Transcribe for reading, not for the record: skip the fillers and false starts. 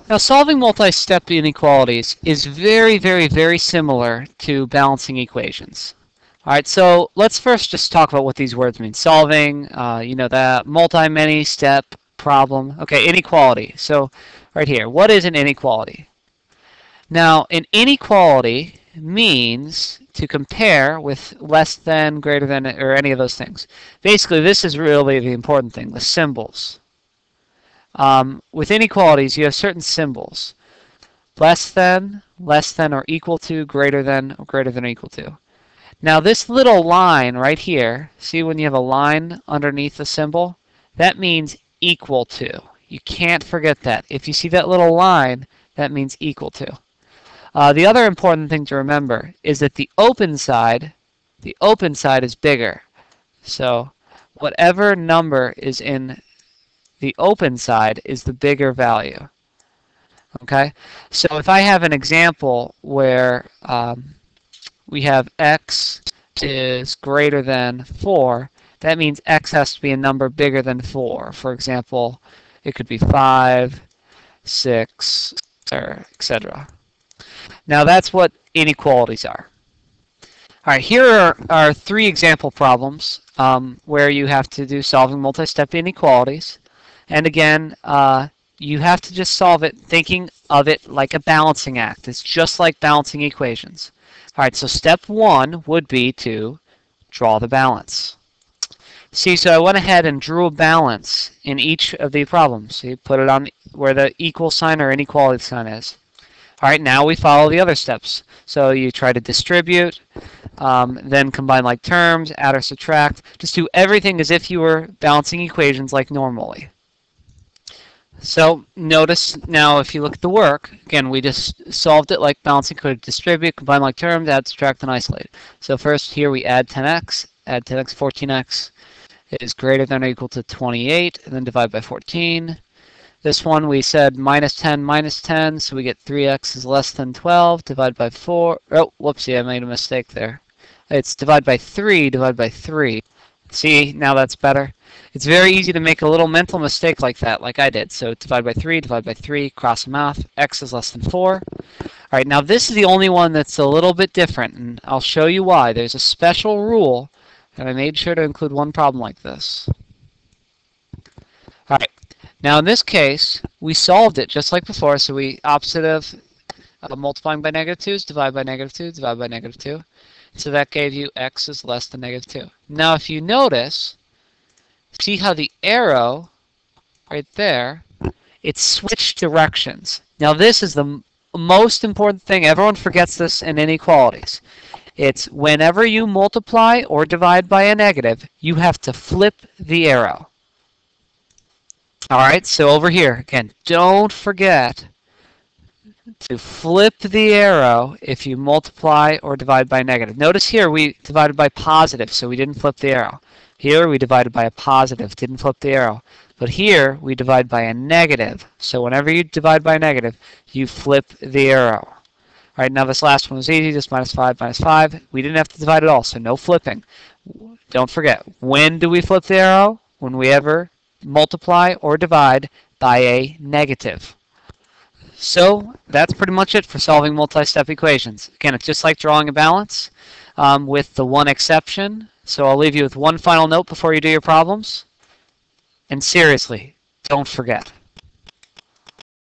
Now, solving multi-step inequalities is very, very, very similar to balancing equations. All right, so let's first just talk about what these words mean. Solving, you know, that multi-many step problem. Okay, inequality. So right here, what is an inequality? Now, an inequality means to compare with less than, greater than, or any of those things. Basically, this is really the important thing, the symbols. With inequalities, you have certain symbols. Less than or equal to, greater than, or greater than or equal to. Now this little line right here, see when you have a line underneath the symbol? That means equal to. You can't forget that. If you see that little line, that means equal to. The other important thing to remember is that the open side is bigger. So whatever number is in the open side is the bigger value. Okay? So if I have an example where we have x is greater than 4, that means x has to be a number bigger than 4. For example, it could be 5, 6, or etc. Now that's what inequalities are. All right, here are 3 example problems where you have to do solving multi-step inequalities. And again, you have to just solve it thinking of it like a balancing act. It's just like balancing equations. All right, so step 1 would be to draw the balance. See, so I went ahead and drew a balance in each of the problems. So you put it on where the equal sign or inequality sign is. All right, now we follow the other steps. So you try to distribute, then combine like terms, add or subtract. Just do everything as if you were balancing equations like normally. So notice now if you look at the work, again, we just solved it like balancing, could distribute, combine like terms, add, subtract, and isolate. So first here we add 10x, 14x is greater than or equal to 28, and then divide by 14. This one we said minus 10, so we get 3x is less than 12, divide by 4. Oh, whoopsie, I made a mistake there. It's divide by 3, divide by 3. See, now that's better. It's very easy to make a little mental mistake like that, like I did. So divide by 3, cross them out. X is less than 4. All right, now this is the only one that's a little bit different, and I'll show you why. There's a special rule, and I made sure to include one problem like this. All right, now in this case, we solved it just like before. So we opposite of multiplying by -2 is divide by -2, divide by -2. So that gave you x is less than -2. Now if you notice, see how the arrow right there, it switched directions. Now this is the most important thing. Everyone forgets this in inequalities. It's whenever you multiply or divide by a negative, you have to flip the arrow. All right, so over here, again, don't forget to flip the arrow if you multiply or divide by negative. Notice here we divided by positive, so we didn't flip the arrow. Here we divided by a positive, didn't flip the arrow. But here we divide by a negative. So whenever you divide by a negative, you flip the arrow. All right, now this last one was easy, just -5. We didn't have to divide at all, so no flipping. Don't forget, when do we flip the arrow? When we ever multiply or divide by a negative. So that's pretty much it for solving multi-step equations. Again, it's just like drawing a balance with the one exception. So I'll leave you with one final note before you do your problems. And seriously, don't forget.